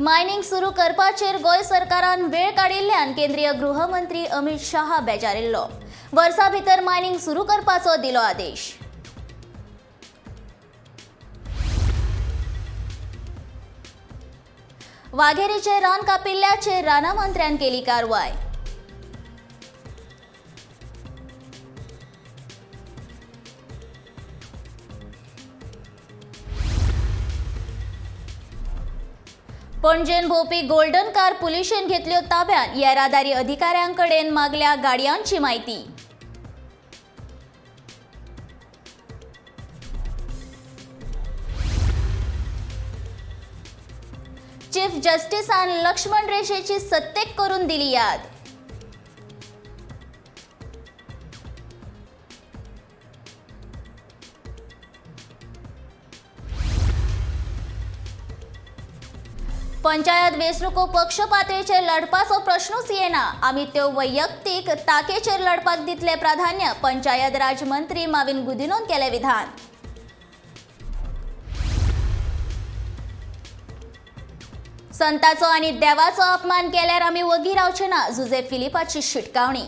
Mining सुरू करपाचेर गोय सरकारान वेळ काडिल्ल्यान केंद्रीय गृहमंत्री अमित शाह बेजारिल्लो। वर्सा भितर मायनिंग सुरू करपाचो दिलो आदेश। वाघेरीचे रान कापिल्ल्याचेर राना मंत्र्यान केली कारवाय। पणजेन भोवपी गोल्डन कार पुलिशेन घेतल्यो ताब्यात। येरादारी अधिकाऱ्यांकडेन मागल्या गाडयांची माहिती। चीफ जस्टिसान लक्ष्मण रेषेची सत्तेक करून दिली याद। पंचायत वेंचणुको पक्ष पातळीचेर लढपाचो प्रश्नूच येना। आमी त्यो वैयक्तीक ताकेचेर लढपाक दितले प्राधान्य। पंचायत राज मंत्री माविन गुदिन्होन केले विधान। संताचो आनी देवाचो अपमान केल्यार आमी वगी रावचे ना। जुजे फिलिपाची शिटकावणी।